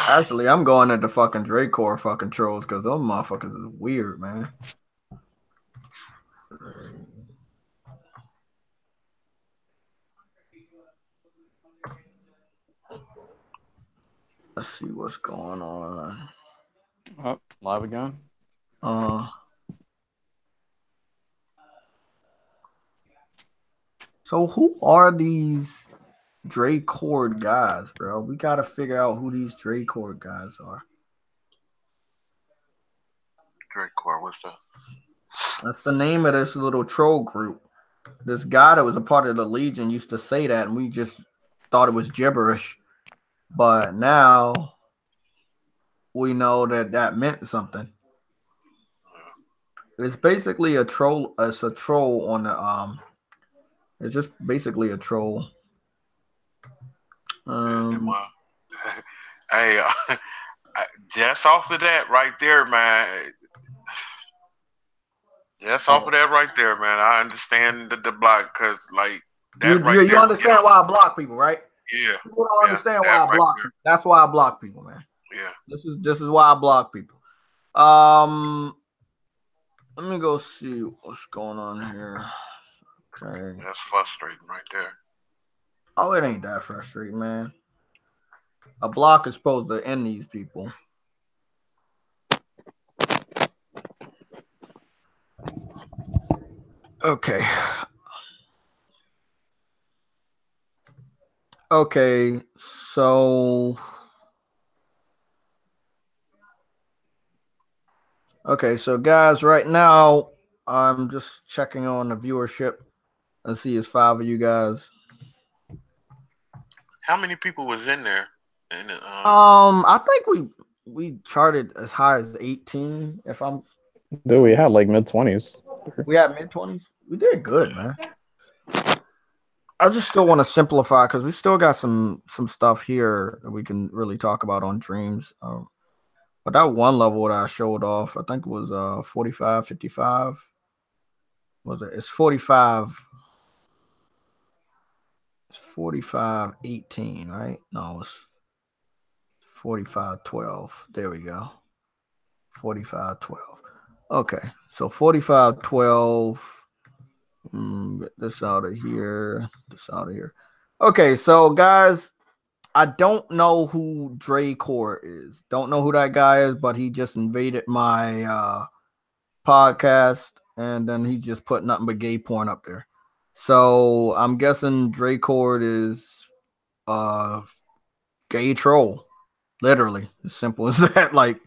Actually, I'm going into fucking Dracore fucking trolls because those motherfuckers is weird, man. Let's see what's going on. Oh, live again. Uh, so who are these Dracord guys, bro? We gotta figure out who these Dracord guys are. Great core. What's that? That's the name of this little troll group. This guy that was a part of the Legion used to say that, and we just thought it was gibberish. But now we know that that meant something. It's basically a troll. It's a troll on the It's just basically a troll. Yeah, Um. hey, just off of that right there, man. Just off of that right there, man. I understand the block because like You that right you there, you know. understand why I block people, right? Yeah, People don't yeah, understand that why I right block there. people. That's why I block people, man. Yeah, This is why I block people. Um, let me go see what's going on here. Okay. that's frustrating right there. Oh, it ain't that frustrating, man. A block is supposed to end these people. Okay. Okay. So so guys, right now I'm just checking on the viewership. Let's see, it's five of you guys. How many people was in there? And I think we charted as high as 18. If I'm Dude, we had like mid 20s. We had mid 20s. We did good, yeah, man. I just still want to simplify because we still got some stuff here that we can really talk about on dreams. But that one level that I showed off, I think it was 45, 55. Was it? It's 45. It's 45, 18, right? No, it's 45, 12. There we go. 45, 12. Okay, so 45, 12. Get this out of here. This out of here. Okay, so guys, I don't know who Dre Core is. Don't know who that guy is, but he just invaded my podcast, and then he just put nothing but gay porn up there. So I'm guessing Dre Cord is a gay troll, literally, as simple as that. Like,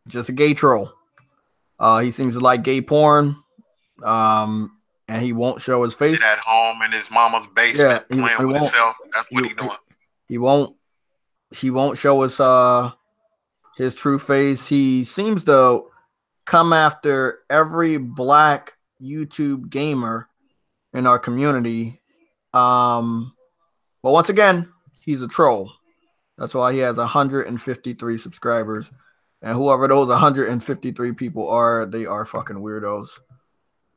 just a gay troll. He seems to like gay porn, and he won't show his sit face. at home in his mama's Yeah, basement playing he with won't. himself. That's what He, he doing. he won't. He won't show his true face. He seems to come after every black YouTube gamer in our community. But once again, he's a troll. That's why he has 153 subscribers. And whoever those 153 people are, they are fucking weirdos.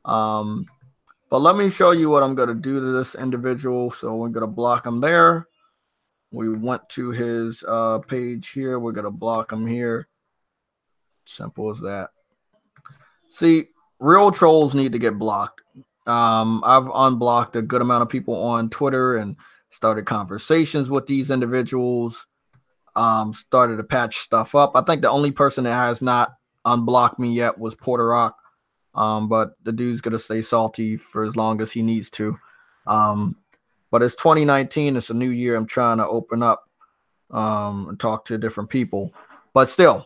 Um, but let me show you what I'm going to do to this individual. So we're going to block him there. We went to his page here. We're going to block him here. Simple as that. See, real trolls need to get blocked. I've unblocked a good amount of people on Twitter and started conversations with these individuals. Started to patch stuff up. I think the only person that has not unblocked me yet was Porter Rock. But the dude's gonna stay salty for as long as he needs to. Um, but it's 2019. It's a new year. I'm trying to open up and talk to different people. But still,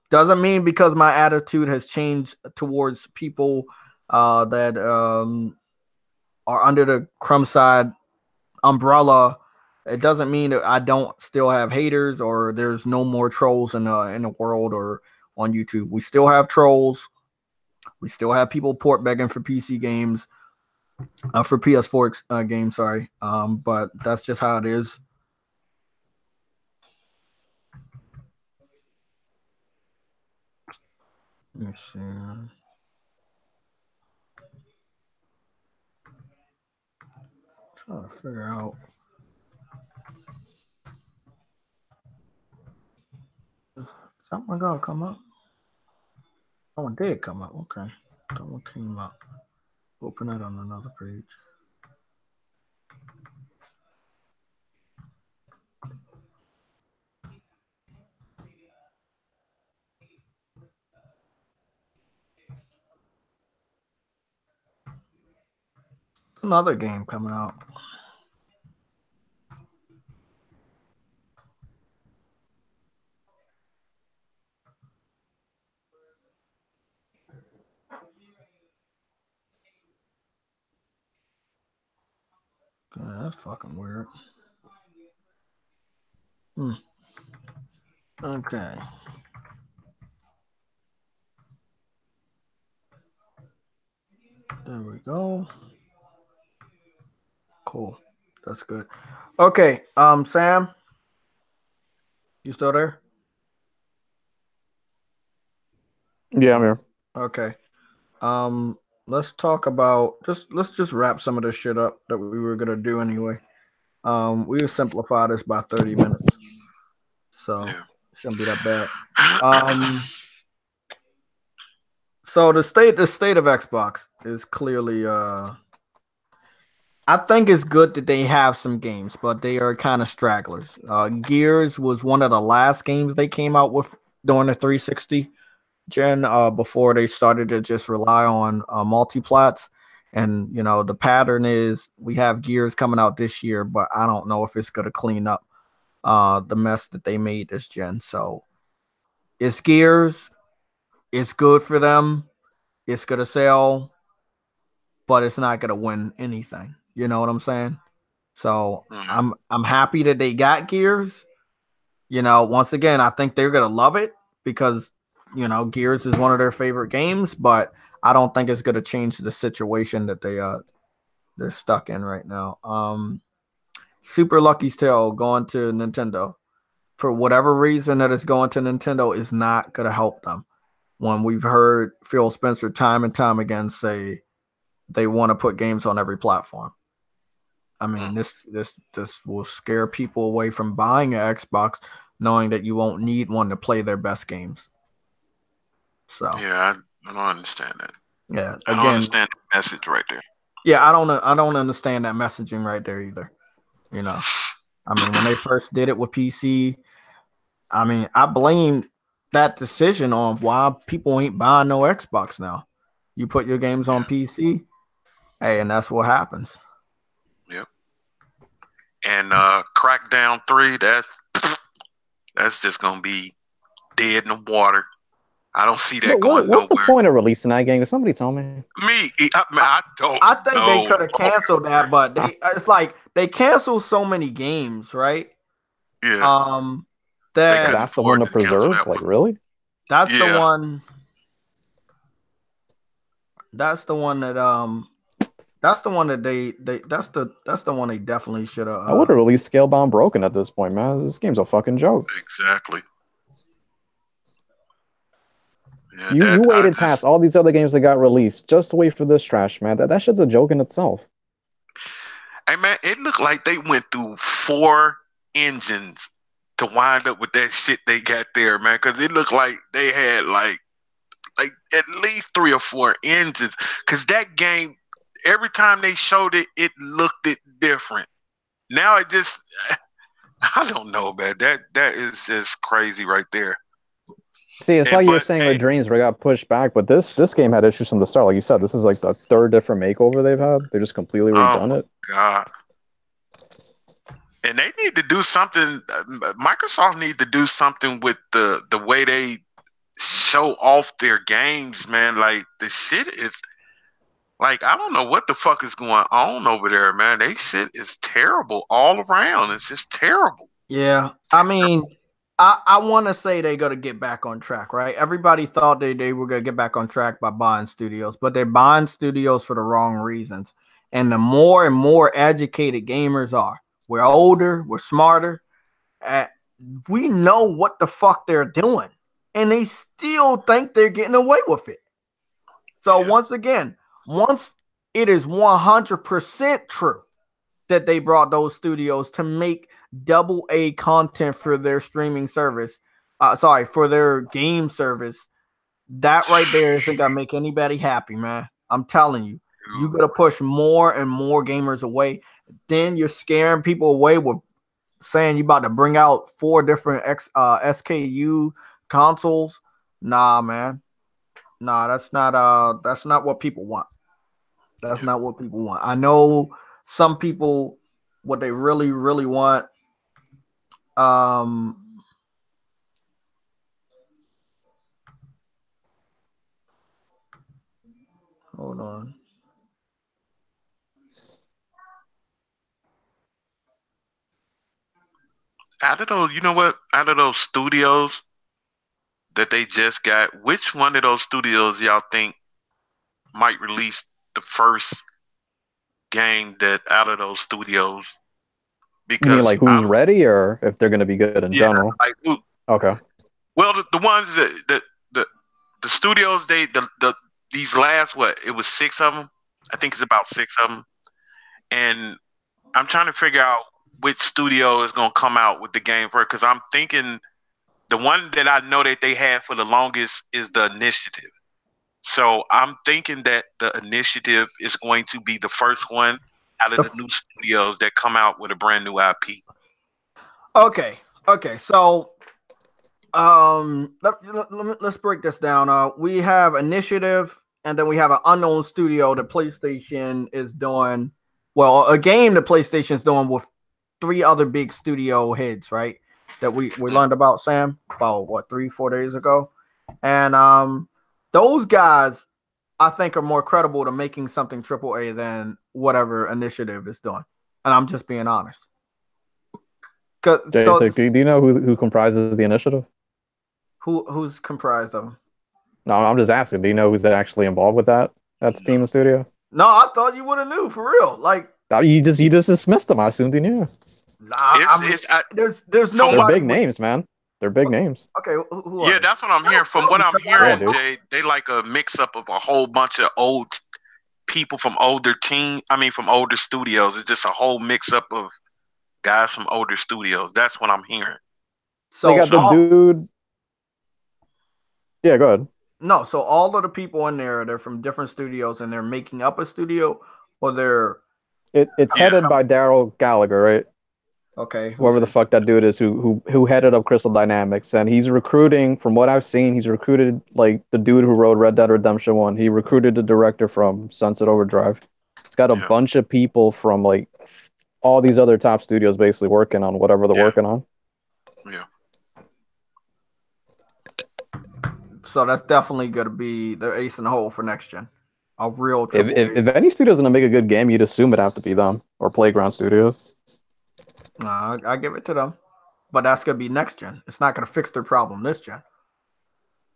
doesn't mean because my attitude has changed towards people that are under the crumb side umbrella. It doesn't mean that I don't still have haters or there's no more trolls in the world or on YouTube. We still have trolls. We still have people port begging for PC games, for PS4 games. Sorry, but that's just how it is. Let me see. Trying to figure out. that one gonna come up? That one did come up. Okay. That one came up. Open it on another page. Another game coming out. Yeah, that's fucking weird. Okay. There we go. Cool. That's good. Okay. Sam, you still there? Yeah, I'm here. Okay. Let's talk about let's just wrap some of this shit up that we were gonna do anyway. We'll simplify this by 30 minutes. So shouldn't be that bad. So the state of Xbox is clearly I think it's good that they have some games, but they are kind of stragglers. Gears was one of the last games they came out with during the 360 gen before they started to just rely on multiplats. And you know the pattern is we have Gears coming out this year, but I don't know if it's going to clean up the mess that they made this gen. So it's Gears. It's good for them. It's going to sell, but it's not going to win anything. You know what I'm saying? So I'm happy that they got Gears. You know, once again, I think they're gonna love it because you know Gears is one of their favorite games, but I don't think it's gonna change the situation that they're stuck in right now. Super Lucky's Tale going to Nintendo for whatever reason that it's going to Nintendo is not gonna help them. When we've heard Phil Spencer time and time again say they want to put games on every platform. I mean, this will scare people away from buying an Xbox, knowing that you won't need one to play their best games. So yeah, I don't understand that. Yeah, I don't understand the message right there. Yeah, I don't understand that messaging right there either. You know, I mean, when they first did it with PC, I mean, I blame that decision on why people ain't buying no Xbox now. You put your games on PC, hey, and that's what happens. Yep. And Crackdown 3, that's just gonna be dead in the water. I don't see that going what's nowhere. the point of releasing that game? Did somebody tell me? I don't. I think they could have canceled that, but it's like they cancel so many games, right? Yeah. That's the one to preserve. Like, really? That's the one. That's the one that That's the one that that's the one they definitely should have. I would have released Scalebound Broken at this point, man. This game's a fucking joke. Exactly. Yeah, you waited past all these other games that got released just to wait for this trash, man. That shit's a joke in itself. Hey, man, it looked like they went through 4 engines to wind up with that shit they got there, man. Because it looked like they had like at least 3 or 4 engines. Because that game, every time they showed it, it looked different. Now it just, I don't know, man. That is just crazy right there. See, it's like you're saying the dreams got pushed back, but this game had issues from the start. Like you said, this is like the 3rd different makeover they've had. They just completely redone it. God. And they need to do something. Microsoft needs to do something with the way they show off their games, man. Like, the shit is, like, I don't know what the fuck is going on over there, man. They shit is terrible all around. It's just terrible. Yeah, I mean, I want to say they're going to get back on track, right? Everybody thought they were going to get back on track by buying studios, but they're buying studios for the wrong reasons. And the more and more educated gamers are, we're older, we're smarter, we know what the fuck they're doing, and they still think they're getting away with it. So once again, once it is 100% true that they brought those studios to make AA content for their streaming service, for their game service, that right there isn't gonna make anybody happy, man. I'm telling you, you're gonna push more and more gamers away. Then you're scaring people away with saying you about to bring out 4 different SKU consoles. Nah, man. Nah, that's not what people want. That's not what people want. I know some people what they really, really want. Hold on. Out of those, you know what? Out of those studios that they just got, which one of those studios y'all think might release the first game that out of those studios? Because you mean like who's ready, or if they're going to be good in general? Like who? Okay. Well, the ones that the studios these last it was 6 of them. I think it's about 6 of them, and I'm trying to figure out which studio is going to come out with the game first, because I'm thinking the one that I know that they had for the longest is the Initiative. So I'm thinking that the Initiative is going to be the first one out of the new studios that come out with a brand new IP. Okay. So, let's break this down. We have Initiative, and then we have an unknown studio that PlayStation is doing. Well, a game that PlayStation is doing with 3 other big studio heads, right? That we learned about, Sam, about 3-4 days ago, and those guys, I think, are more credible to making something AAA than whatever Initiative is doing, and I'm just being honest. Do you know who comprises the Initiative? Who's comprised of them? No, I'm just asking. Do you know who's actually involved with that team and studio? No, I thought you would have knew, for real. Like, you just dismissed them. I assumed you knew. Nah, there's no. They're big names, man. They're big names. Okay, who are they? That's what I'm hearing. From what I'm hearing, Jay, they like a mix up of a whole bunch of old people from older from older studios. It's just a whole mix up of guys from older studios. That's what I'm hearing. So they got the dude. Yeah, go ahead. No, so all of the people in there, they're from different studios, and they're making up a studio, or they're. It's headed by Daryl Gallagher, right? Okay. Whoever the fuck that dude is who headed up Crystal Dynamics, and he's recruiting, from what I've seen, he's recruited like the dude who wrote Red Dead Redemption 1. He recruited the director from Sunset Overdrive. It's got a bunch of people from like all these other top studios basically working on whatever they're working on. Yeah. So that's definitely going to be the ace in the hole for next gen. A real if any studio's going to make a good game, you'd assume it'd have to be them or Playground Studios. I give it to them, but that's gonna be next gen. It's not gonna fix their problem this gen.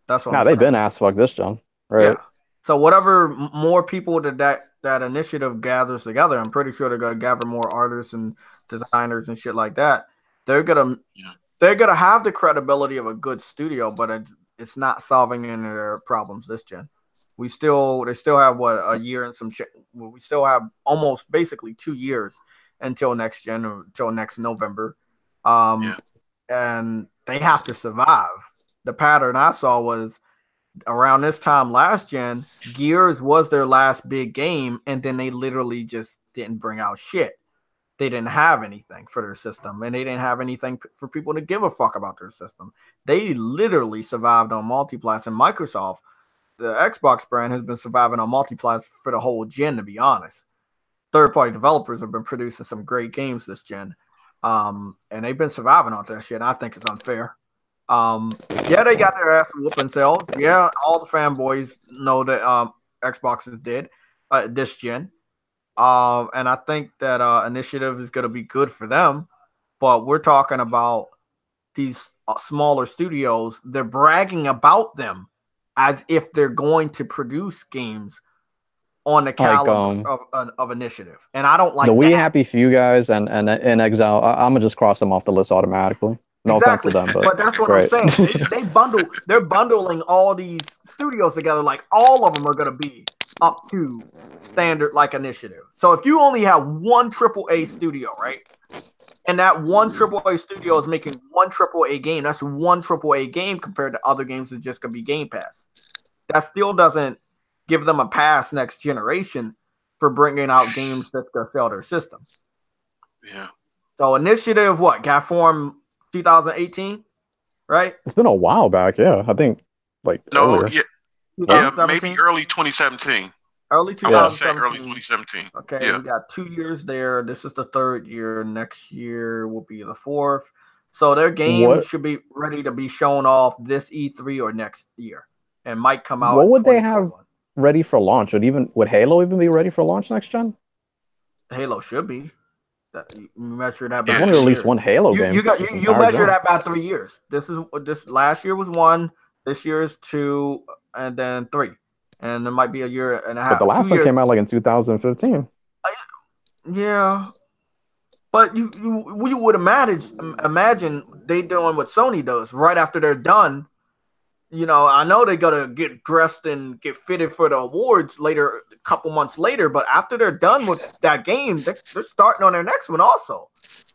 That's what. They've been ass fuck this gen, right? Yeah. So whatever more people that Initiative gathers together, I'm pretty sure they're gonna gather more artists and designers and shit like that. They're gonna have the credibility of a good studio, but it's not solving any of their problems this gen. They still have a year and some. We still have almost basically 2 years until next gen, or until next November. And they have to survive. The pattern I saw was around this time last gen, Gears was their last big game, and then they literally just didn't bring out shit. They didn't have anything for their system, and they didn't have anything for people to give a fuck about their system. They literally survived on multiplats, and Microsoft, the Xbox brand, has been surviving on multiplats for the whole gen, to be honest. Third-party developers have been producing some great games this gen, and they've been surviving on that shit. And I think it's unfair. They got their ass whooped themselves. Yeah, all the fanboys know that Xbox is dead this gen, and I think that Initiative is going to be good for them. But we're talking about these smaller studios. They're bragging about them as if they're going to produce games on the caliber of Initiative, and I don't like the We Happy Few guys and Exile. I'm gonna just cross them off the list automatically. No offense to them, but that's what I'm saying. They're bundling all these studios together, like all of them are gonna be up to standard like Initiative. So if you only have one AAA studio, right, And that one AAA studio is making one AAA game. That's one AAA game compared to other games that just could be Game Pass. That still doesn't give them a pass next generation for bringing out games that's going to sell their system. Yeah. So initiative, what, got formed 2018, right? It's been a while back, yeah. I think like No, earlier. yeah, maybe early 2017. Early I want to say 2017. early 2017. Okay, Yeah. we got 2 years there. This is the 3rd year. Next year will be the 4th. So their game should be ready to be shown off this E3 or next year, and might come out. What in would they have ready for launch? Would Halo even be ready for launch next gen? Halo should be. You measure that by There's only released one Halo game. You measure that by 3 years. This last year was 1. This year is 2, and then 3. And it might be a year and a half. But the last one came out like in 2015. Yeah, but you would imagine they doing what Sony does right after they're done. You know, I know they gotta get dressed and get fitted for the awards later, a couple months later. But after they're done with that game, they're starting on their next one also.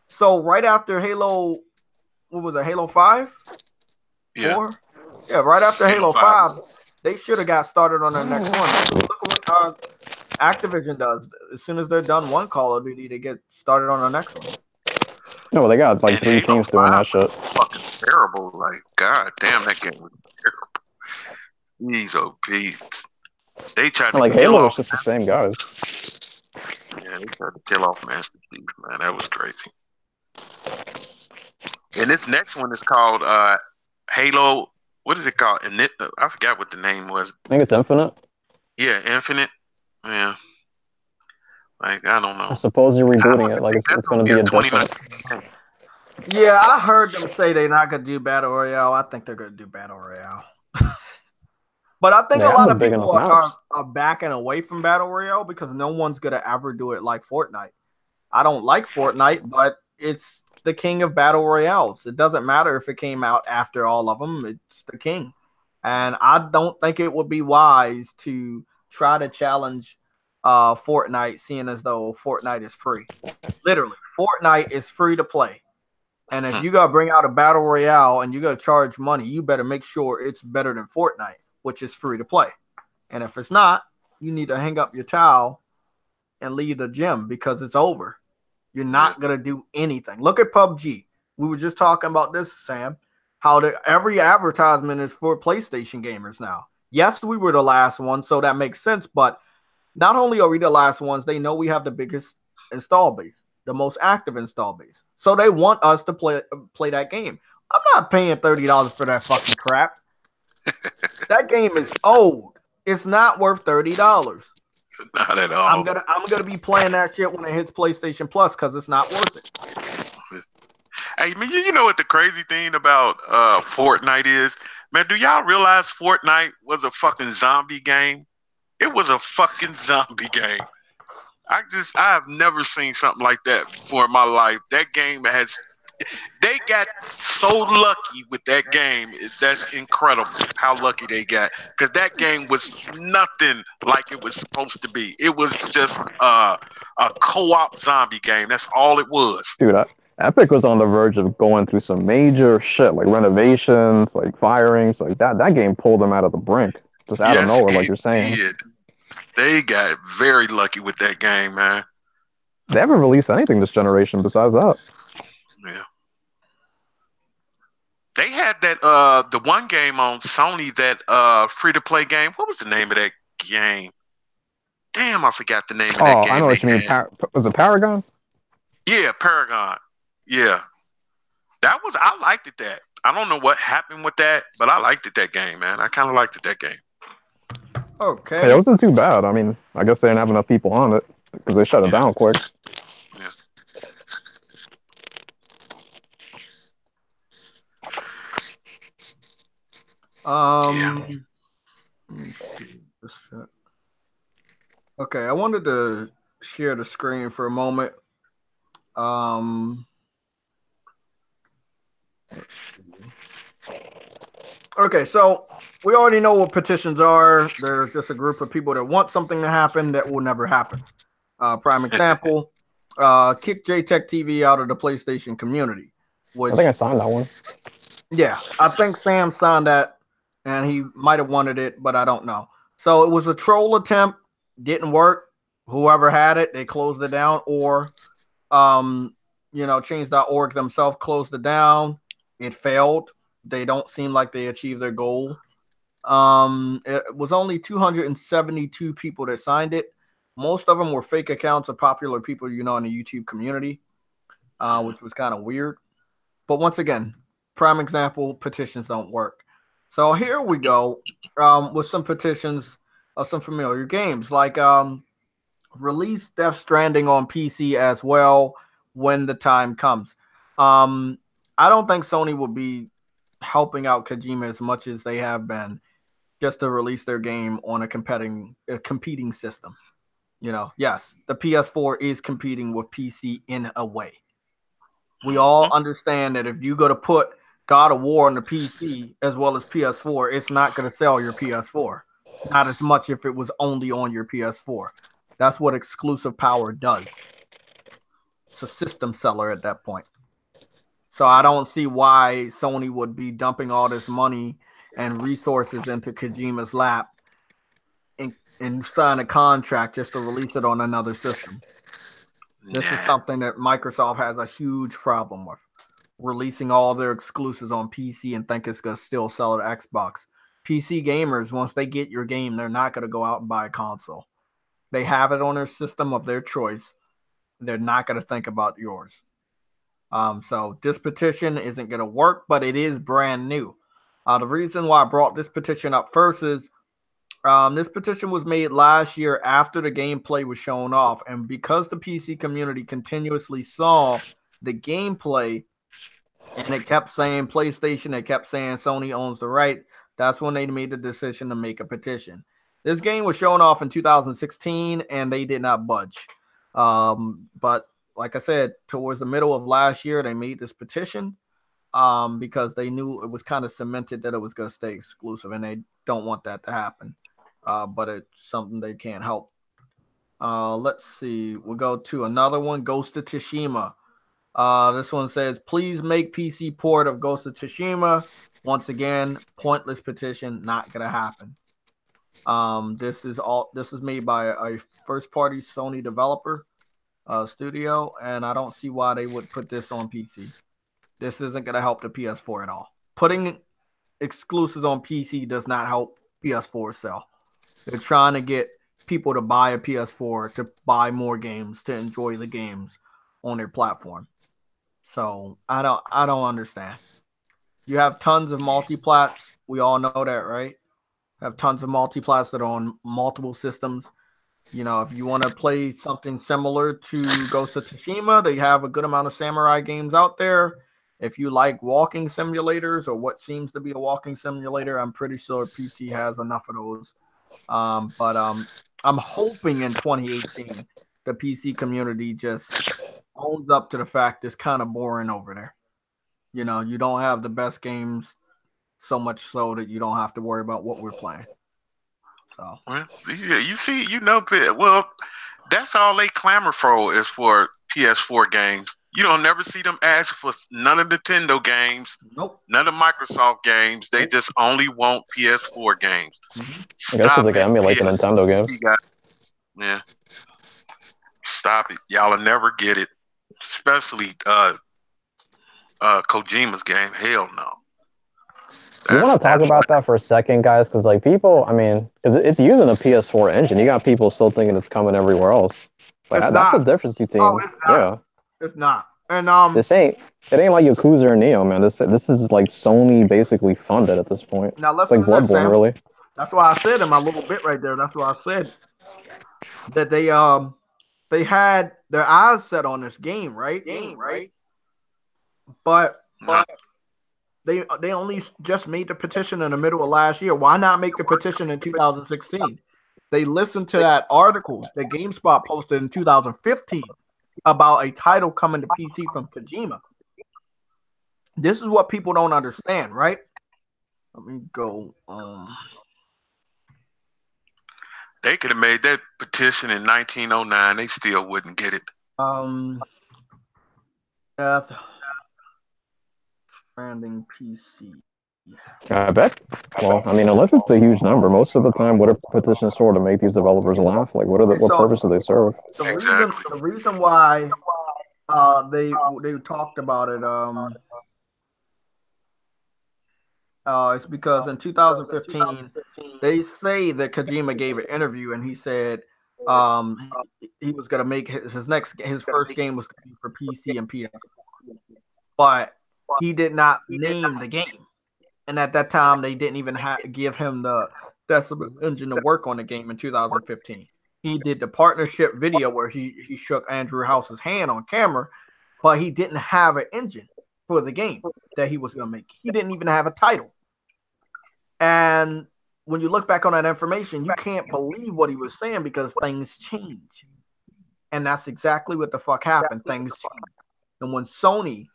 So right after Halo, what was it? Halo 5? Yeah. 4? Yeah, right after Halo 5. They should have got started on their next one. Look at what Activision does. As soon as they're done one Call of Duty, they get started on the next one. No, well, they got like 3 teams doing that shit. Fucking terrible. Like, god damn, that game was terrible. These beats. They tried to like kill Halo off. Was just the same guys. Yeah, they tried to kill off Master Chief, man. That was crazy. And this next one is called Halo. What is it called? And I forgot what the name was. I think it's Infinite. Yeah, Infinite. Yeah. Like, I don't know. I suppose you're rebooting it. Like, it's going to be a different. Yeah, I heard them say they're not going to do Battle Royale. I think they're going to do Battle Royale. But I think a lot of people are backing away from Battle Royale because no one's going to ever do it like Fortnite. I don't like Fortnite, but it's the king of Battle Royales. It doesn't matter if it came out after all of them. It's the king. And I don't think it would be wise to try to challenge Fortnite, seeing as though Fortnite is free. Literally, Fortnite is free to play. And if you got to bring out a Battle Royale and you got to charge money, you better make sure it's better than Fortnite, which is free to play. And if it's not, you need to hang up your towel and leave the gym because it's over. You're not going to do anything. Look at PUBG. We were just talking about this, Sam, how every advertisement is for PlayStation gamers now. Yes, we were the last one, so that makes sense. But not only are we the last ones, they know we have the biggest install base, the most active install base. So they want us to play that game. I'm not paying $30 for that fucking crap. That game is old. It's not worth $30. Not at all. I'm gonna be playing that shit when it hits PlayStation Plus because it's not worth it. Hey, man, you know what the crazy thing about Fortnite is? Man, do y'all realize Fortnite was a fucking zombie game? It was a fucking zombie game. I have never seen something like that before in my life. That game they got so lucky with that game. That's incredible how lucky they got. Because that game was nothing like it was supposed to be. It was just a co-op zombie game. That's all it was. Dude, Epic was on the verge of going through some major shit, like renovations, like firings, like that. That game pulled them out of the brink. Just out of nowhere, like you're saying. They got very lucky with that game, man. They haven't released anything this generation besides that. Yeah. They had that the one game on Sony, that free-to-play game. What was the name of that game? Damn, I forgot the name of that game. I know what you mean. Was it Paragon? Yeah, Paragon. Yeah. I liked it that. I don't know what happened with that, but I liked it that game, man. I kind of liked it that game. Okay. Hey, it wasn't too bad. I mean, I guess they didn't have enough people on it because they shut it down quick. Yeah. Let me see this shit. Okay, I wanted to share the screen for a moment. Let's see. Okay, so we already know what petitions are. There's just a group of people that want something to happen that will never happen. Prime example, kicked JayTechTV out of the PlayStation community. Which I think I signed that one. Yeah, I think Sam signed that, and he might have wanted it, but I don't know. So it was a troll attempt, didn't work. Whoever had it, they closed it down, or change.org themselves closed it down. It failed. They don't seem like they achieved their goal. It was only 272 people that signed it. Most of them were fake accounts of popular people, in the YouTube community, which was kind of weird. But once again, prime example, petitions don't work. So here we go with some petitions of some familiar games, like release Death Stranding on PC as well when the time comes. I don't think Sony would be helping out Kojima as much as they have been just to release their game on a competing system. Yes, the PS4 is competing with PC in a way. We all understand that if you go to put God of War on the PC as well as PS4, it's not going to sell your PS4. Not as much if it was only on your PS4. That's what exclusive power does. It's a system seller at that point. So I don't see why Sony would be dumping all this money and resources into Kojima's lap and sign a contract just to release it on another system. This is something that Microsoft has a huge problem with. Releasing all their exclusives on PC and think it's going to still sell to Xbox. PC gamers, once they get your game, they're not going to go out and buy a console. They have it on their system of their choice. They're not going to think about yours. So this petition isn't going to work, but it is brand new. The reason why I brought this petition up first is this petition was made last year after the gameplay was shown off. And because the PC community continuously saw the gameplay and it kept saying PlayStation, it kept saying Sony owns the right, that's when they made the decision to make a petition. This game was shown off in 2016 and they did not budge. But like I said, towards the middle of last year, they made this petition because they knew it was kind of cemented that it was going to stay exclusive and they don't want that to happen. But it's something they can't help. Let's see. We'll go to another one, Ghost of Tsushima. This one says, please make PC port of Ghost of Tsushima. Once again, pointless petition, not gonna happen. This is made by a first-party Sony developer studio, and I don't see why they would put this on PC. This isn't gonna help the PS4 at all. Putting exclusives on PC does not help PS4 sell. They're trying to get people to buy a PS4 to buy more games, to enjoy the games on their platform. So I don't understand. You have tons of multiplats. We all know that, right? Have tons of multiplats that are on multiple systems. If you want to play something similar to Ghost of Tsushima, they have a good amount of samurai games out there. If you like walking simulators or what seems to be a walking simulator, I'm pretty sure PC has enough of those. But I'm hoping in 2018 the PC community just owns up to the fact it's kind of boring over there. You don't have the best games, so much so that you don't have to worry about what we're playing. So yeah, you see, well, that's all they clamor for is for PS4 games. You don't never see them ask for none of Nintendo games. Nope. None of Microsoft games. They just only want PS4 games. Mm-hmm. I guess because they can emulate the Nintendo games. Yeah. Stop it. Y'all will never get it. Especially Kojima's game. Hell no. You want to talk about that for a second, guys? Because people, because it's using a PS4 engine. You got people still thinking it's coming everywhere else. That's the difference between. Oh, it's not. Yeah, it's not. And it ain't like Yakuza or Neo, man. This is like Sony basically funded at this point. Now let's like Bloodborne, really. That's why I said in my little bit right there. That's why I said that they had their eyes set on this game, right? But they only just made the petition in the middle of last year. Why not make the petition in 2016? They listened to that article that GameSpot posted in 2015 about a title coming to PC from Kojima. This is what people don't understand, right? Let me go. They could have made that petition in 1909. They still wouldn't get it. Death Stranding PC. I bet. Well, I mean, unless it's a huge number, most of the time, what are petitions for to make these developers laugh? Like, what So purpose do they serve? Exactly. the reason why they talked about it it's because in 2015 they say that Kojima gave an interview and he said he was gonna make his first game was gonna be for PC and PS, but he did not name the game. And at that time, they didn't even give him the Decibel engine to work on the game in 2015. He did the partnership video where he shook Andrew House's hand on camera, but he didn't have an engine for the game that he was going to make. He didn't even have a title. And when you look back on that information, you can't believe what he was saying because things change. And that's exactly what the fuck happened. Things changed. And when Sony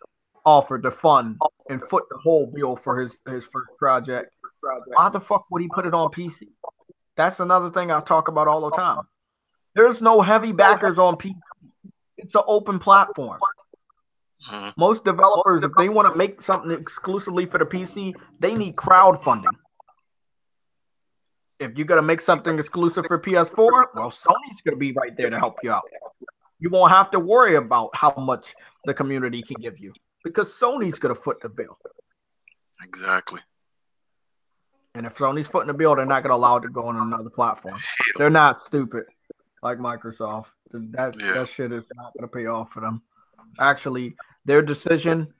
offered to fund and foot the whole bill for his first project, why the fuck would he put it on PC? That's another thing I talk about all the time. There's no heavy backers on PC. It's an open platform. Most developers, if they want to make something exclusively for the PC, they need crowdfunding. If you're going to make something exclusive for PS4, well, Sony's going to be right there to help you out. You won't have to worry about how much the community can give you, because Sony's going to foot the bill. Exactly. And if Sony's footing the bill, they're not going to allow it to go on another platform. They're not stupid like Microsoft. That shit is not going to pay off for them. Actually, their decision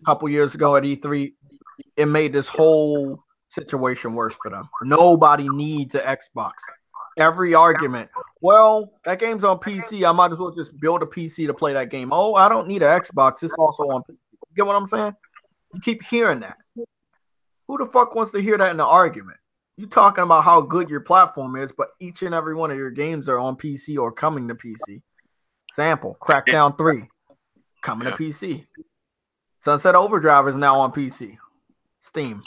a couple years ago at E3, it made this whole situation worse for them. Nobody needs an Xbox. Every argument, well, that game's on PC. I might as well just build a PC to play that game. Oh, I don't need an Xbox. It's also on PC. You get what I'm saying? You keep hearing that. Who the fuck wants to hear that in the argument? You talking about how good your platform is, but each and every one of your games are on PC or coming to PC. Example, Crackdown 3 coming to PC. Sunset Overdrive is now on PC. Steam.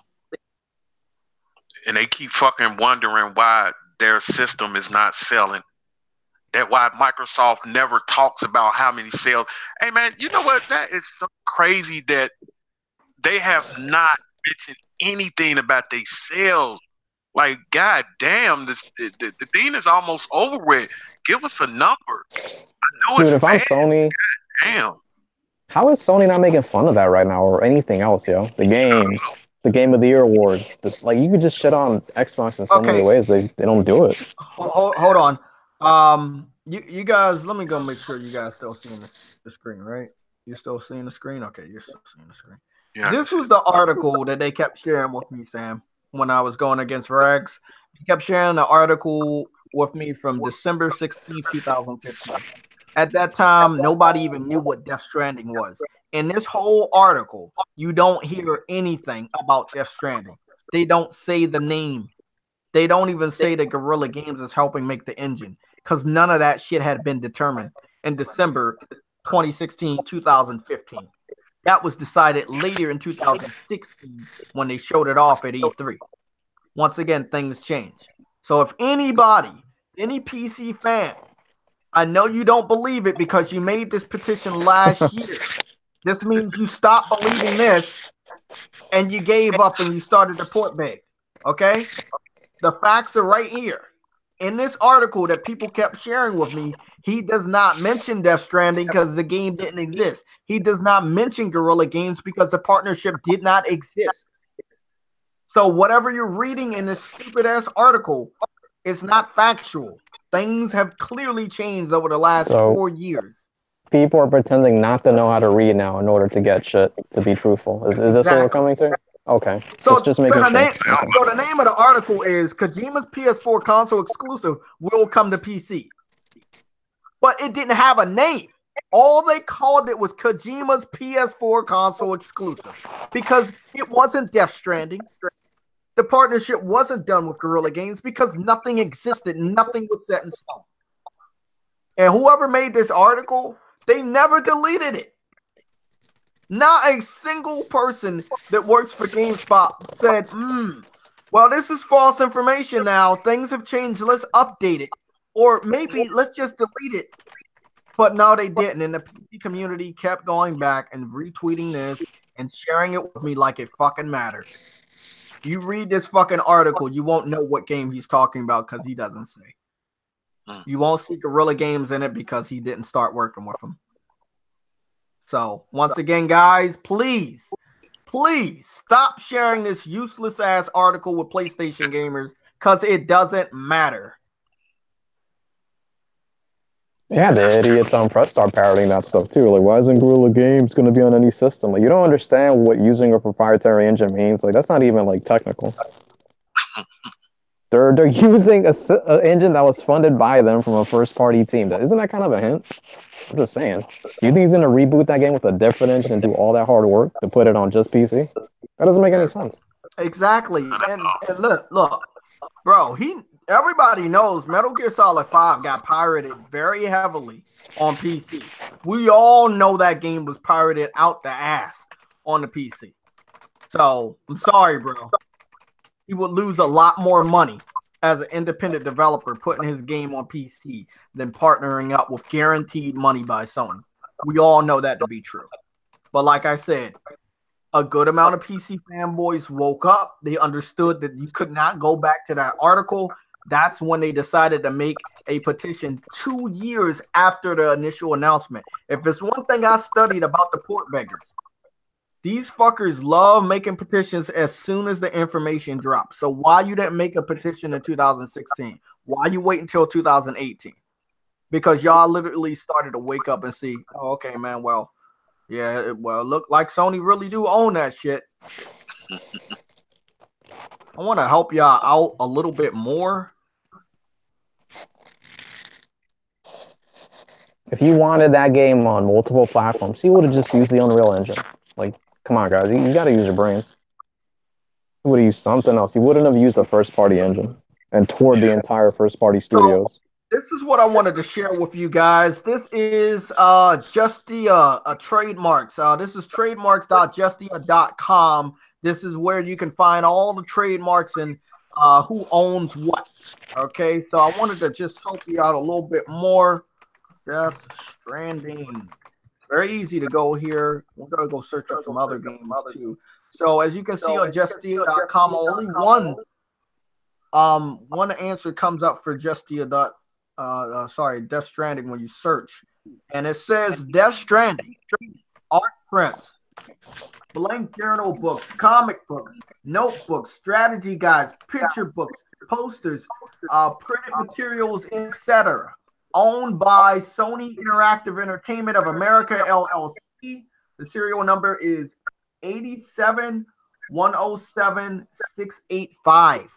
And they keep fucking wondering why their system is not selling. That's why Microsoft never talks about how many sales. Hey man, you know what? That is so crazy that they have not mentioned anything about their sales. Like, god damn, the thing is almost over with. Give us a number. I know Dude, it's if I'm Sony, damn. How is Sony not making fun of that right now or anything else, yo? The games, the Game of the Year awards. This, like, you could just shit on Xbox in so many ways. They don't do it. Hold on. You guys, let me go make sure you guys still seeing the screen, right? You still seeing the screen? Okay, you're still seeing the screen. Yeah. This was the article that they kept sharing with me, Sam, when I was going against Rags. He kept sharing the article with me from December 16th, 2015. At that time, nobody even knew what Death Stranding was. In this whole article, you don't hear anything about Death Stranding. They don't say the name. They don't even say that Guerrilla Games is helping make the engine, because none of that shit had been determined in December 2016, 2015. That was decided later in 2016 when they showed it off at E3. Once again, things change. So if anybody, any PC fan, I know you don't believe it because you made this petition last year. This means you stopped believing this and you gave up and you started to port beg. Okay? The facts are right here. In this article that people kept sharing with me, he does not mention Death Stranding because the game didn't exist. He does not mention Guerrilla Games because the partnership did not exist. So whatever you're reading in this stupid-ass article is not factual. Things have clearly changed over the last 4 years. People are pretending not to know how to read now in order to get shit to be truthful. Is this what we're coming to? Okay. So just making so the name of the article is Kojima's PS4 console exclusive will come to PC. But it didn't have a name. All they called it was Kojima's PS4 console exclusive because it wasn't Death Stranding. The partnership wasn't done with Guerrilla Games because nothing existed. Nothing was set in stone. And whoever made this article, they never deleted it. Not a single person that works for GameSpot said, well, this is false information now. Things have changed. Let's update it. Or maybe let's just delete it. But no, they didn't. And the PC community kept going back and retweeting this and sharing it with me like it fucking mattered. You read this fucking article, you won't know what game he's talking about because he doesn't say. You won't see Guerrilla Games in it because he didn't start working with them. So, once again, guys, please stop sharing this useless ass article with PlayStation gamers because it doesn't matter. Yeah, the idiots on Press start parroting that stuff too. Like, why isn't Guerrilla Games going to be on any system? Like, you don't understand what using a proprietary engine means. Like, that's not even like technical. They're using an engine that was funded by them from a first party team. Isn't that kind of a hint? I'm just saying. You think he's going to reboot that game with a different engine and do all that hard work to put it on just PC? That doesn't make any sense. Exactly. And look, bro, everybody knows Metal Gear Solid 5 got pirated very heavily on PC. We all know that game was pirated out the ass on the PC. So, I'm sorry, bro. He would lose a lot more money as an independent developer putting his game on PC than partnering up with guaranteed money by Sony. We all know that to be true. But like I said, a good amount of PC fanboys woke up. They understood that you could not go back to that article. That's when they decided to make a petition 2 years after the initial announcement. If there's one thing I studied about the port beggars, these fuckers love making petitions as soon as the information drops. So why you didn't make a petition in 2016? Why you wait until 2018? Because y'all literally started to wake up and see, oh, okay, man, well, yeah, well, it look like Sony really do own that shit. I want to help y'all out a little bit more. If you wanted that game on multiple platforms, you would have just used the Unreal Engine. Like, come on, guys, you got to use your brains. You would have used something else. You wouldn't have used a first-party engine and toured the entire first-party studios. So, this is what I wanted to share with you guys. This is Justia trademarks. This is trademarks.justia.com. This is where you can find all the trademarks and who owns what. Okay, so I wanted to just help you out a little bit more. Death Stranding. Very easy to go here. We're going to go search up some other games too. So as you can see on justia.com, only one answer comes up for Justia. Death Stranding when you search, and it says Death Stranding, art prints, blank journal books, comic books, notebooks, strategy guides, picture books, posters, printed materials, etc. Owned by Sony Interactive Entertainment of America LLC. The serial number is 87107-685.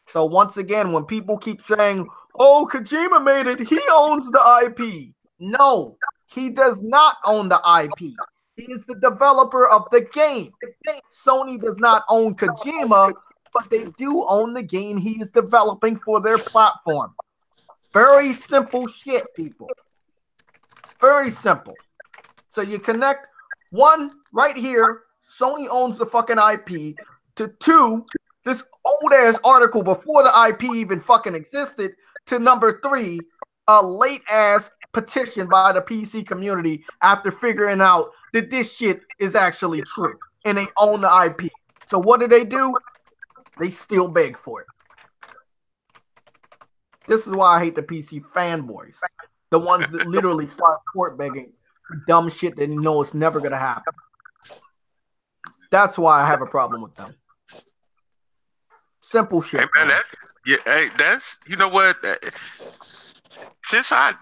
So once again, when people keep saying, oh, Kojima made it, he owns the IP. No, he does not own the IP. He is the developer of the game. Sony does not own Kojima, but they do own the game he is developing for their platform. Very simple shit, people. Very simple. So you connect one right here, Sony owns the fucking IP, to two, this old ass article before the IP even fucking existed, to number three, a late ass petition by the PC community after figuring out that this shit is actually true and they own the IP. So what do? They still beg for it. This is why I hate the PC fanboys, the ones that literally start court begging for dumb shit that you know it's never gonna happen. That's why I have a problem with them. Simple shit. Hey, man, that's you know what? Since I've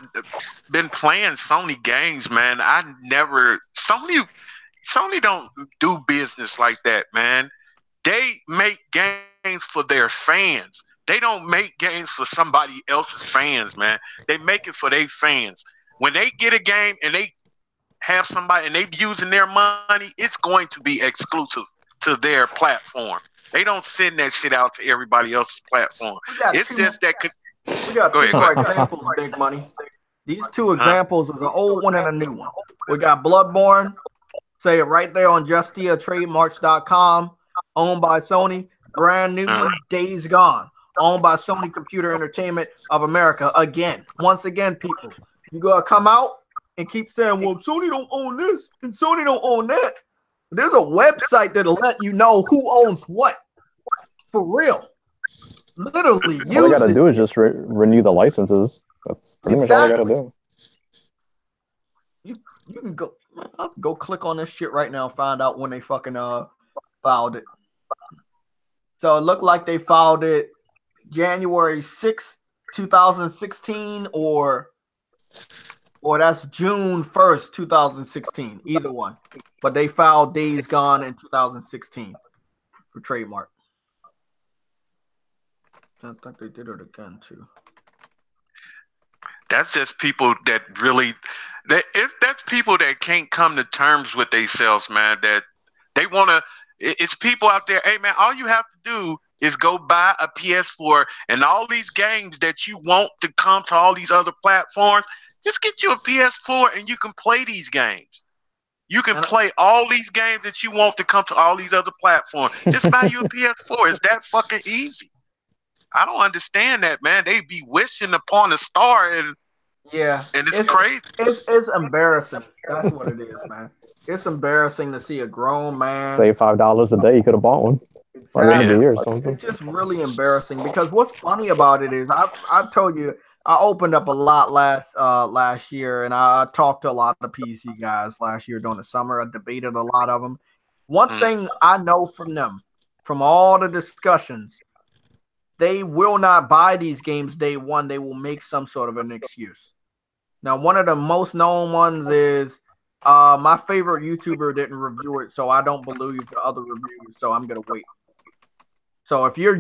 been playing Sony games, man, Sony don't do business like that, man. They make games for their fans. They don't make games for somebody else's fans, man. They make it for their fans. When they get a game and they have somebody and they using their money, it's going to be exclusive to their platform. They don't send that shit out to everybody else's platform. It's just that. We got two more examples, Big Money. These two examples are the old one and a new one. We got Bloodborne, say it right there on JustiaTrademarks.com, owned by Sony, brand new, Days Gone, owned by Sony Computer Entertainment of America. Once again, people, you gotta come out, and keep saying, well, Sony don't own this and Sony don't own that. There's a website that'll let you know who owns what. For real. Literally. All I gotta do is just renew the licenses. That's pretty much all I gotta do. You can go click on this shit right now and find out when they fucking filed it. So it looked like they filed it January 6th, 2016, or that's June 1st, 2016. Either one. But they filed Days Gone in 2016 for trademark. I think they did it again too. That's just people that really that's people that can't come to terms with themselves, man. That they want to. It's people out there. Hey, man, all you have to do is go buy a PS4 and all these games that you want to come to all these other platforms. Just get you a PS4 and you can play these games. You can play all these games that you want to come to all these other platforms. Just buy you a PS4. It's that fucking easy. I don't understand that, man. They be wishing upon a star, and it's crazy. It's embarrassing. That's what it is, man. It's embarrassing to see a grown man save $5 a day. You could have bought one. Exactly. It's just really embarrassing because what's funny about it is I've told you I opened up a lot last year, and I talked to a lot of PC guys last year during the summer. I debated a lot of them. One thing I know from them, from all the discussions, they will not buy these games day one. They will make some sort of an excuse. Now, one of the most known ones is my favorite YouTuber didn't review it, so I don't believe the other reviews, so I'm going to wait. So if your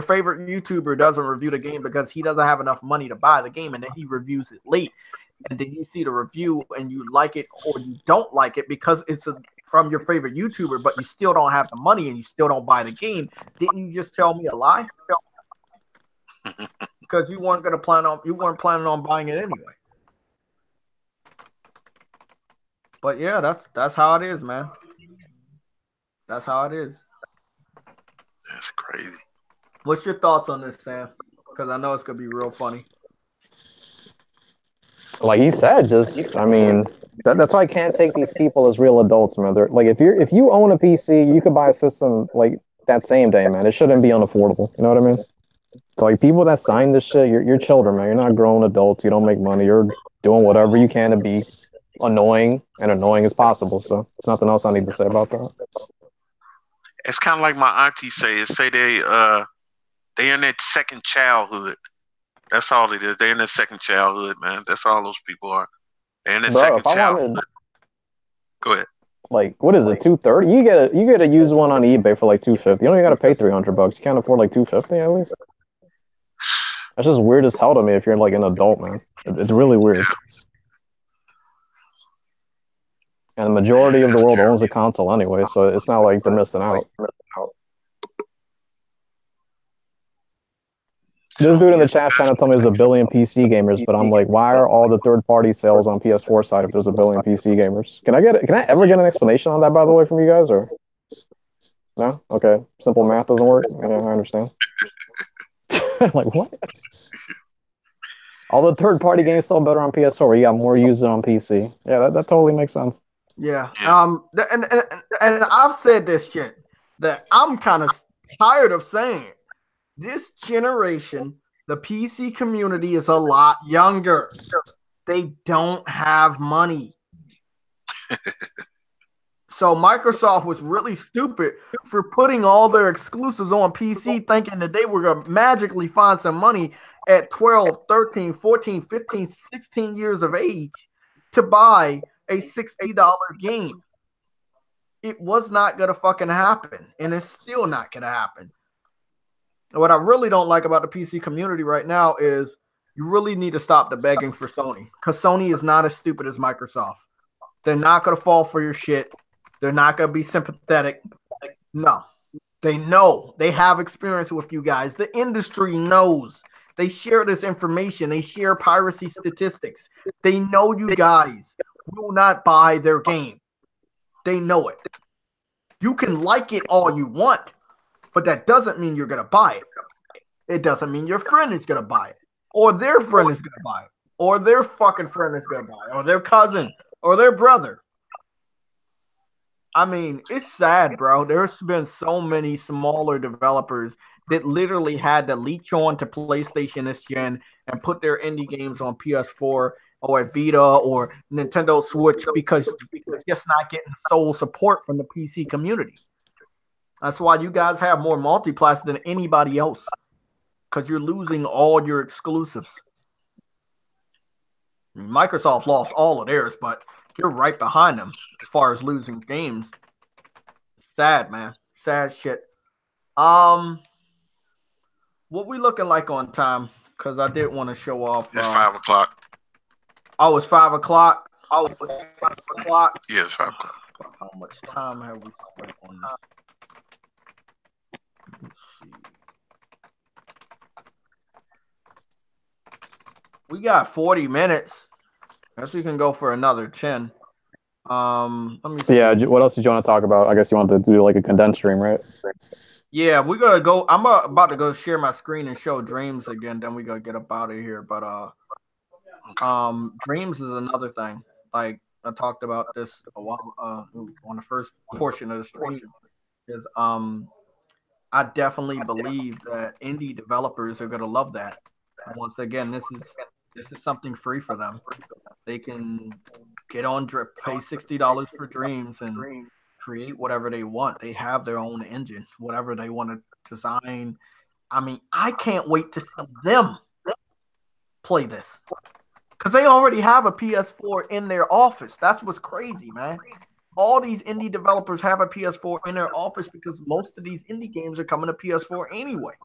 favorite YouTuber doesn't review the game because he doesn't have enough money to buy the game, and then he reviews it late, and then you see the review and you like it or you don't like it because it's from your favorite YouTuber, but you still don't have the money and you still don't buy the game, didn't you just tell me a lie? Because you weren't planning on buying it anyway. But yeah, that's how it is, man. That's how it is. That's crazy. What's your thoughts on this, Sam? Because I know it's gonna be real funny. Like he said, that's why I can't take these people as real adults, man. They're, like if you own a PC, you could buy a system like that same day, man. It shouldn't be unaffordable. You know what I mean? So, like people that sign this shit, you're children, man. You're not grown adults. You don't make money. You're doing whatever you can to be annoying as possible. So there's nothing else I need to say about that. It's kind of like my auntie say they in that second childhood. That's all it is. They're in that second childhood, man. That's all those people are. They're in that second childhood. Go ahead. Like, what is it? $230? You get a used one on eBay for like $250. You don't even got to pay $300. You can't afford like $250 at least. That's just weird as hell to me. If you're like an adult, man, it's really weird. And the majority of the world owns a console anyway, so it's not like they're missing out. This dude in the chat trying to tell me there's a billion PC gamers, but I'm like, why are all the third-party sales on PS4 side if there's a billion PC gamers? Can I ever get an explanation on that, by the way, from you guys, or no? Okay, simple math doesn't work. Yeah, I understand. Like what? All the third-party games sell better on PS4. You got more users on PC. Yeah, that totally makes sense. Yeah. And I've said this shit that I'm kind of tired of saying. This generation, the PC community is a lot younger. They don't have money. So Microsoft was really stupid for putting all their exclusives on PC, thinking that they were going to magically find some money at 12, 13, 14, 15, 16 years of age to buy a $60 game. It was not going to fucking happen, and it's still not going to happen. What I really don't like about the PC community right now is you really need to stop the begging for Sony, because Sony is not as stupid as Microsoft. They're not going to fall for your shit. They're not going to be sympathetic. No. They know. They have experience with you guys. The industry knows. They share this information. They share piracy statistics. They know you guys will not buy their game. They know it. You can like it all you want, but that doesn't mean you're going to buy it. It doesn't mean your friend is going to buy it or their friend is going to buy it. or their fucking friend is gonna buy, or their cousin, or their brother. I mean, it's sad, bro. There's been so many smaller developers that literally had to leech on to PlayStation this gen and put their indie games on PS4 or Vita or Nintendo Switch because they're just not getting sole support from the PC community. That's why you guys have more multiplats than anybody else, because you're losing all your exclusives. I mean, Microsoft lost all of theirs, but you're right behind them as far as losing games. Sad, man. Sad shit. What we looking like on time? Because I did want to show off. It's 5 o'clock. Oh, it's 5 o'clock. Oh, it's 5 o'clock. Yeah, it's 5 o'clock. How much time have we spent on this? Let's see. We got 40 minutes. Guess we can go for another 10. Let me see. Yeah, what else did you want to talk about? I guess you wanted to do like a condensed stream, right? Yeah, we're gonna go. I'm about to go share my screen and show Dreams again. Then we gotta get up out of here. But Dreams is another thing. Like I talked about this a while on the first portion of the stream. Is I definitely believe that indie developers are gonna love that. And once again, this is something free for them. They can get on pay $60 for Dreams and create whatever they want. They have their own engine, whatever they want to design. I mean, I can't wait to see them play this because they already have a PS4 in their office. That's what's crazy, man. All these indie developers have a PS4 in their office because most of these indie games are coming to PS4 anyway.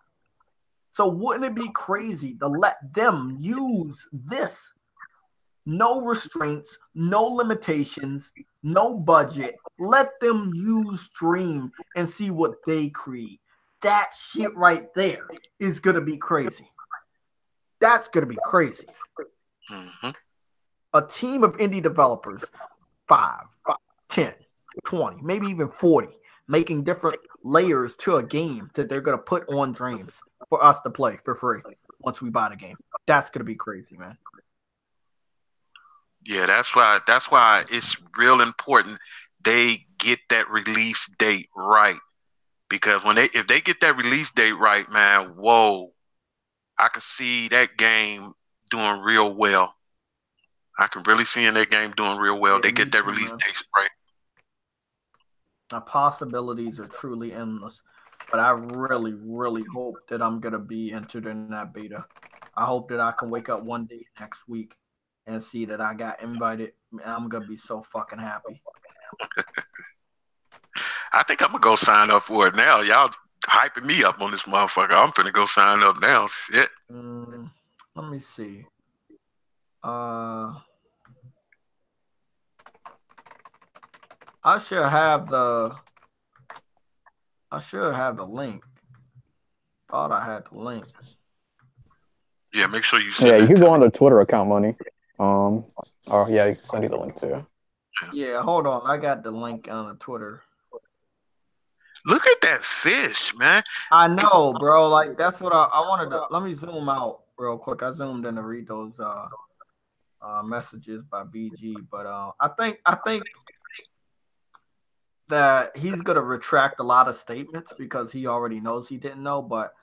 So wouldn't it be crazy to let them use this? No restraints, no limitations, no budget. Let them use Dream and see what they create. That shit right there is going to be crazy. That's going to be crazy. Mm-hmm. A team of indie developers, 5, 10, 20, maybe even 40, making different layers to a game that they're going to put on Dreams for us to play for free once we buy the game. That's going to be crazy, man. Yeah, that's why it's real important they get that release date right. Because if they get that release date right, man, whoa, I can see that game doing real well. I can really see in that game doing real well. Yeah, they get that release date right. The possibilities are truly endless. But I really, really hope that I'm going to be entered in that beta. I hope that I can wake up one day next week and see that I got invited. I'm going to be so fucking happy. I think I'm going to go sign up for it now. Y'all hyping me up on this motherfucker. I'm finna go sign up now. Shit. Let me see. I should have the link. Thought I had the link. Yeah, make sure you send Yeah, you can go me. on their Twitter account, Money. Oh yeah, you can send you the link too. Yeah, hold on. I got the link on the Twitter. Look at that fish, man. I know, bro. Like that's what I wanted to. Let me zoom out real quick. I zoomed in to read those messages by BG, but I think that he's gonna retract a lot of statements because he already knows he didn't know. But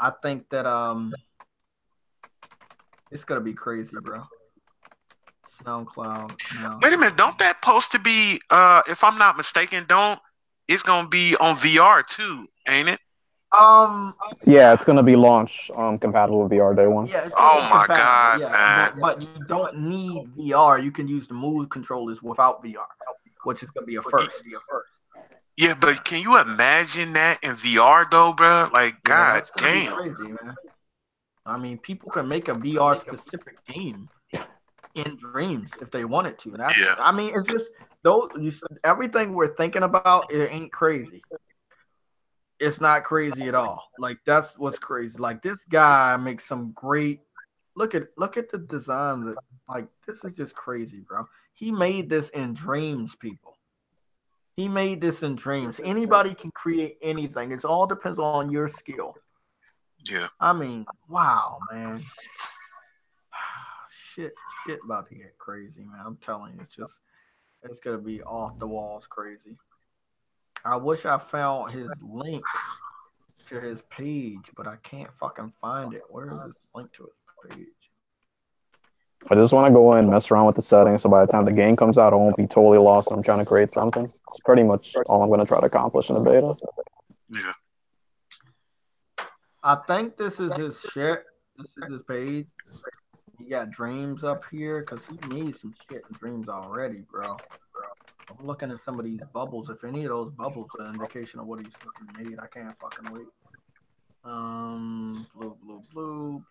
I think that it's gonna be crazy, bro. SoundCloud. No. Wait a minute, don't that supposed to be? If I'm not mistaken, it's gonna be on VR too, ain't it? Yeah, it's gonna be launch compatible with VR day one. Yeah. Oh my god, yeah, man! but you don't need VR. You can use the Move controllers without VR, which is gonna be a first. Yeah, but can you imagine that in VR though, bro? Like, god damn, crazy, man. I mean, people can make a VR specific game in Dreams if they wanted to. Yeah. I mean, it's just everything we're thinking about. It ain't crazy. It's not crazy at all. Like that's what's crazy. Like this guy makes some great. Look at the design. Like this is just crazy, bro. He made this in Dreams, people. He made this in Dreams. Anybody can create anything. It all depends on your skill. Yeah. I mean, wow, man. shit about to get crazy, man. I'm telling you, it's gonna be off the walls crazy. I wish I found his link to his page, but I can't fucking find it. Where is his link to his page? I just want to go in, mess around with the settings, so by the time the game comes out, I won't be totally lost when I'm trying to create something. It's pretty much all I'm going to try to accomplish in the beta. Yeah. I think this is his shit. This is his page. He got Dreams up here because he made some shit in Dreams already, bro. I'm looking at some of these bubbles. If any of those bubbles are an indication of what he's fucking made, I can't fucking wait. Blue.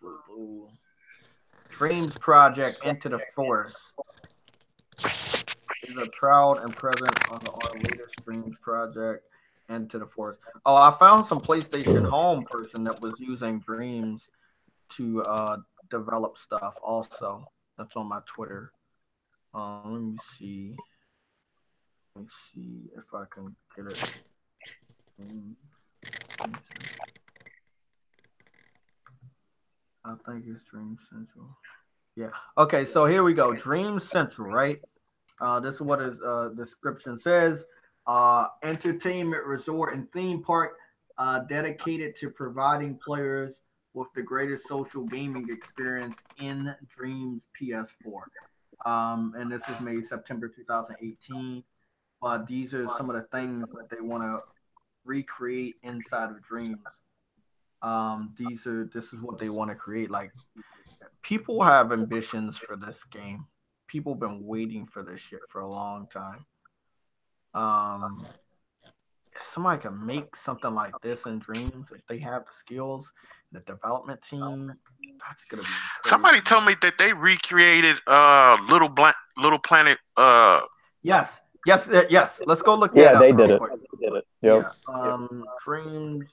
Dreams Project Into the Forest is a proud and present on our latest Dreams Project Into the Forest. Oh, I found some PlayStation Home person that was using Dreams to develop stuff also. That's on my Twitter. Let me see. Let me see if I can get it. I think it's Dream Central. Yeah. Okay, so here we go. Dream Central, right? This is what his description says. Entertainment resort and theme park dedicated to providing players with the greatest social gaming experience in Dreams PS4. And this was made September 2018. These are some of the things that they want to recreate inside of Dreams. This is what they want to create. Like, people have ambitions for this game. People have been waiting for this shit for a long time. If somebody can make something like this in Dreams, if they have the skills, the development team, that's gonna be crazy. Somebody told me that they recreated Little Planet. Yes. Let's go look Yeah, that up. they did real it. quick. They did it. Yep. Yeah. Dreams.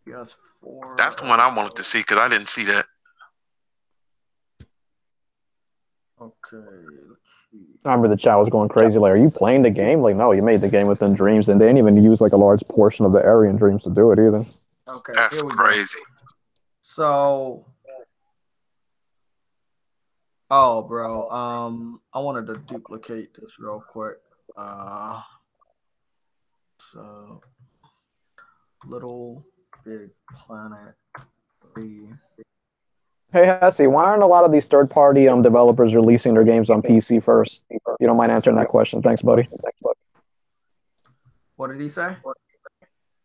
PS4. That's the one I wanted to see because I didn't see that. Okay, let's see. I remember the chat was going crazy. Like, are you playing the game? Like, no, you made the game within Dreams, and they didn't even use like a large portion of the area in Dreams to do it either. Okay, That's here we crazy. go. So, oh, bro, I wanted to duplicate this real quick. So, Little Big Planet 3. Hey, Hesse, why aren't a lot of these third-party developers releasing their games on PC first? You don't mind answering that question? Thanks, buddy. What did he say?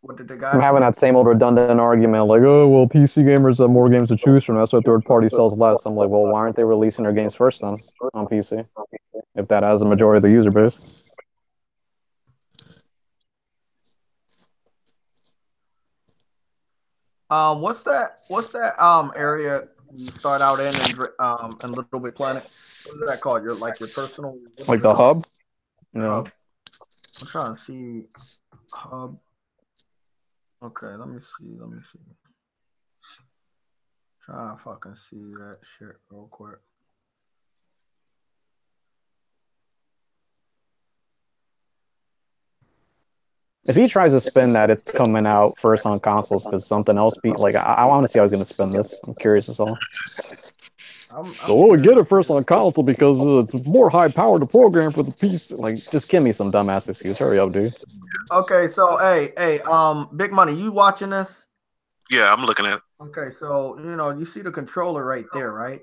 What did the guy I'm having that same old redundant argument, like, oh, well, PC gamers have more games to choose from. That's why third-party sells less. I'm like, well, why aren't they releasing their games first then on PC? If that has a majority of the user base. What's that area you start out in Little Big Planet? What is that called? Your personal, like the hub? No. Hub. I'm trying to see hub. Okay, let me see. Try to fucking see that shit real quick. If he tries to spin that, it's coming out first on consoles because something else beat. Like, I want to see how he's going to spin this. I'm curious as well. We get it first on console because it's more high power to program for the PC. Like, just give me some dumbass excuse. Hurry up, dude. Okay, so hey, Big Money, you watching this? Yeah, I'm looking at it. Okay, so you see the controller right there, right?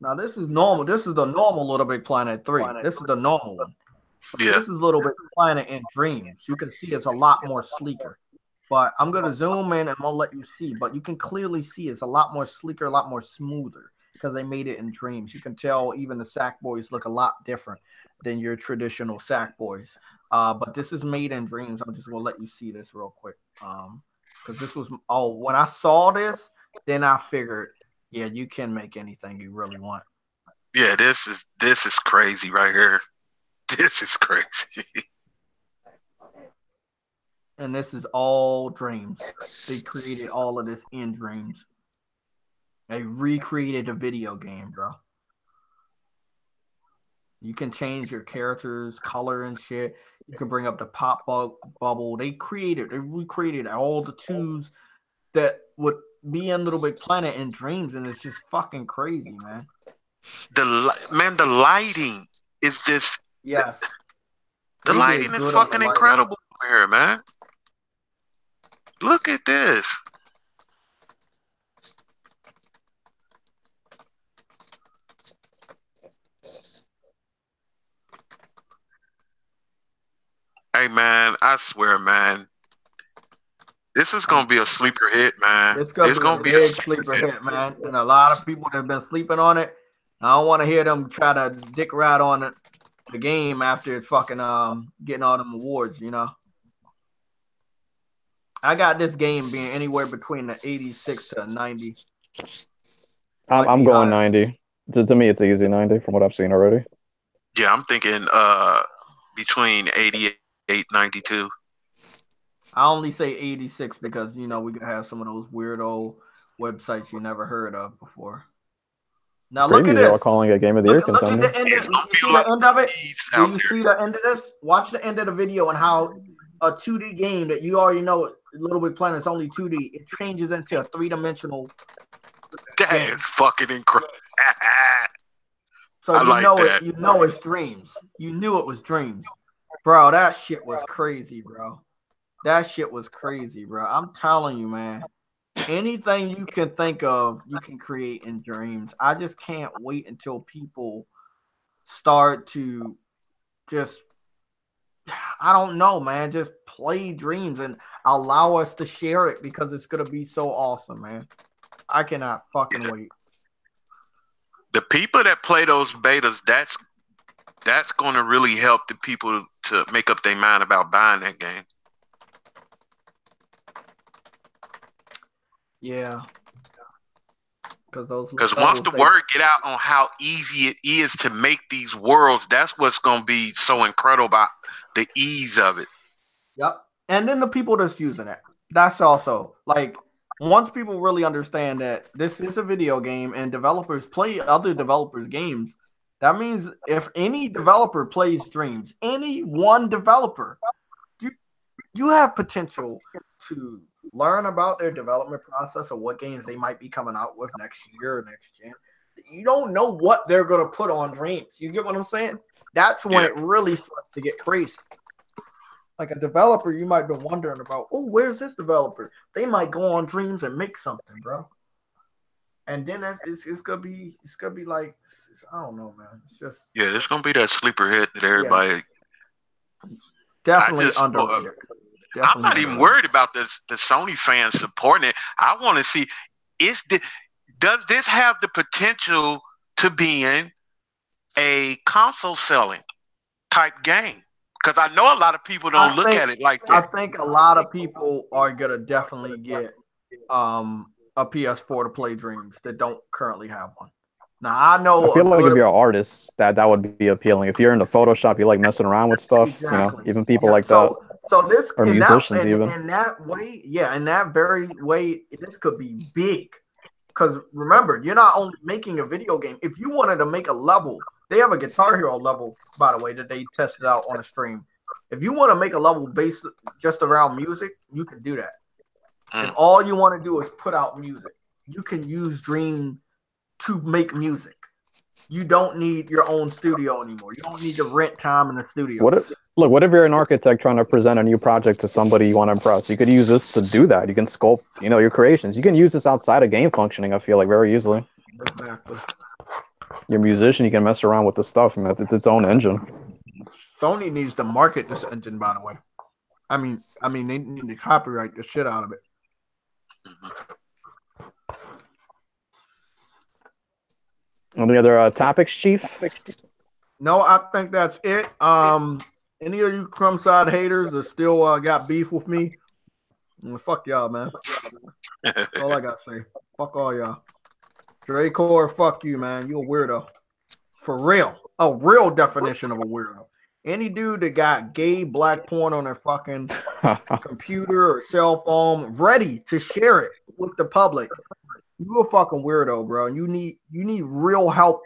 Now this is normal. This is the normal Little Big Planet 3. This is the normal one. Yeah. This is Little Big Planet in Dreams. You can see it's a lot more sleeker. But I'm gonna zoom in and I'll let you see. But you can clearly see it's a lot more sleeker, a lot more smoother because they made it in Dreams. You can tell even the Sackboys look a lot different than your traditional Sackboys. But this is made in Dreams. I'm just gonna let you see this real quick. Because this was when I saw this, then I figured, yeah, you can make anything you really want. Yeah, this is crazy right here. This is crazy. And this is all Dreams. They created all of this in Dreams. They recreated a video game, bro. You can change your character's color and shit. You can bring up the pop bubble. They recreated all the tubes that would be in Little Big Planet in Dreams, and it's just fucking crazy, man. the lighting is just Yes, the they lighting did is good on the fucking lighting. incredible here, man. Look at this. Hey man, I swear, man, this is gonna be a sleeper hit, man. It's gonna It's be a gonna be a big sleeper sleeper hit. hit, man. And a lot of people that have been sleeping on it. I don't want to hear them try to dick ride on it, the game after it's fucking getting all them awards. You know, I got this game being anywhere between the 86 to 90. Might I'm be going higher. 90. To me, it's easy 90 from what I've seen already. Yeah, I'm thinking between 88, 92. I only say 86 because you know we could have some of those weirdo websites you never heard of before. Now look Crazy at they're all this. calling it a Game of the Year Look at contender. the end. It's Do gonna you be see a lot the of end of it? D's Do out you there. see the end of this? Watch the end of the video and how a 2D game that you already know Little Big Planet's only 2D. It changes into a 3-dimensional That game. is fucking incredible. So I you like know it. that. You know it's dreams. You knew it was dreams, bro. That shit was crazy, bro. That shit was crazy, bro. I'm telling you, man. Anything you can think of, you can create in dreams. I just can't wait until people start to just, I don't know, man, just play dreams and allow us to share it because it's gonna be so awesome, man. I cannot fucking wait. The people that play those betas, that's going to really help the people to make up their mind about buying that game. Yeah, because those Because once levels, the word get out on how easy it is to make these worlds, that's what's going to be so incredible about the ease of it. Yep. And then the people that's using it. That's also like once people really understand that this is a video game and developers play other developers' games, that means if any developer plays Dreams, any one developer, you you have potential to learn about their development process or what games they might be coming out with next year or next gen. You don't know what they're gonna put on Dreams. You get what I'm saying? That's when Yeah. it really starts to get crazy. Like a developer, you might be wondering about, oh, where's this developer? They might go on Dreams and make something, bro. And then it's gonna be like I don't know, man. It's just Yeah, there's going to be that sleeper hit that everybody. definitely underrated. I'm not even worried about the Sony fans supporting it. I want to see does this have the potential to being a console selling type game? Because I know a lot of people don't look at it like I that. think a lot of people are gonna definitely get a PS4 to play Dreams that don't currently have one. Now I know I feel like if you're an artist, that would be appealing. If you're into Photoshop, you like messing around with stuff. exactly. Even people like that, So this or in that musicians even. in that way, yeah, in that very way, this could be big. Because remember, you're not only making a video game. If you wanted to make a level, they have a Guitar Hero level, by the way, that they tested out on a stream. If you want to make a level based just around music, you can do that. If all you want to do is put out music, you can use Dream to make music. You don't need your own studio anymore. You don't need to rent time in the studio. What if you're an architect trying to present a new project to somebody you want to impress? You could use this to do that. You can sculpt, your creations. You can use this outside of game functioning, I feel like, very easily. Exactly. You're a musician, you can mess around with the stuff, and it's its own engine. Sony needs to market this engine, by the way. I mean, they need to copyright the shit out of it. Any other topics, Chief? No, I think that's it. Any of you Crumbside haters that still got beef with me, well, fuck y'all, man. That's all I got to say. Fuck all y'all. Dracor, fuck you, man. You a weirdo. For real. A real definition of a weirdo. Any dude that got gay black porn on their fucking computer or cell phone ready to share it with the public, you a fucking weirdo, bro. You need real help.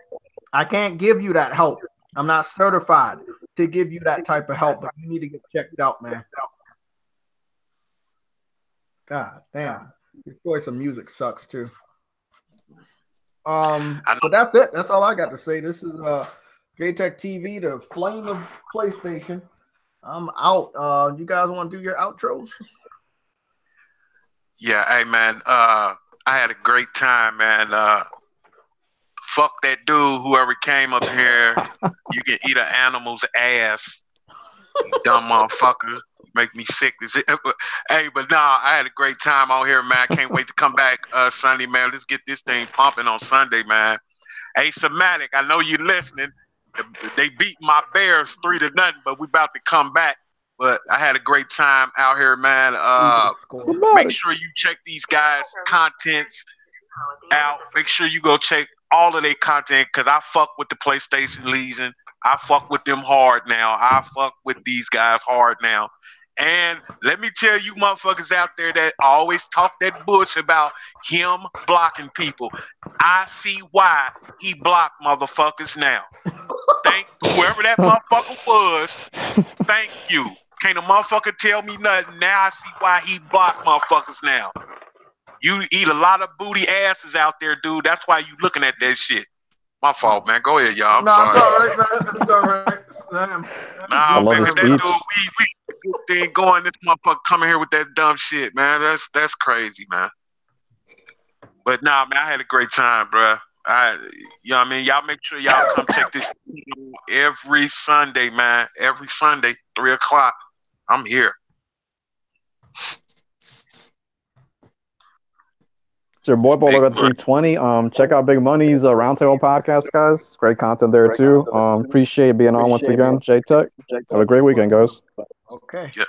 I can't give you that help. I'm not certified to give you that type of help, but you need to get checked out, man. God damn. Your choice of music sucks too. But that's it. That's all I got to say. This is JayTechTV, the flame of PlayStation. I'm out. You guys want to do your outros? Yeah, hey man. I had a great time, man. Fuck that dude, whoever came up here. You can eat an animal's ass. You dumb motherfucker. Make me sick. Hey, but nah, I had a great time out here, man. I can't wait to come back Sunday, man. Let's get this thing pumping on Sunday, man. Hey, Somatic, I know you listening. They beat my Bears 3-0, but we about to come back. But I had a great time out here, man. Make sure you check these guys' contents out. Make sure you go check all of their content, because I fuck with the PlayStation Legion. I fuck with them hard now. I fuck with these guys hard now. And let me tell you motherfuckers out there that always talk that bullshit about him blocking people. I see why he blocked motherfuckers now. Thank whoever that motherfucker was. Thank you. Can't a motherfucker tell me nothing. Now I see why he blocked motherfuckers now. You eat a lot of booty asses out there, dude. That's why you looking at that shit. My fault, man. Go ahead, y'all. I'm sorry. It's all right, man. It's all right. Nah, man, that dude, we thing going. This motherfucker coming here with that dumb shit, man. That's crazy, man. But nah, man, I had a great time, bro. You know what I mean? Y'all make sure y'all come check this every Sunday, man. Every Sunday, 3 o'clock. I'm here. It's your boy Bowler at 320. Check out Big Money's Roundtable podcast, guys. Great content there too. Appreciate being on once again, JayTech. Have a great weekend, guys. Okay. Yeah.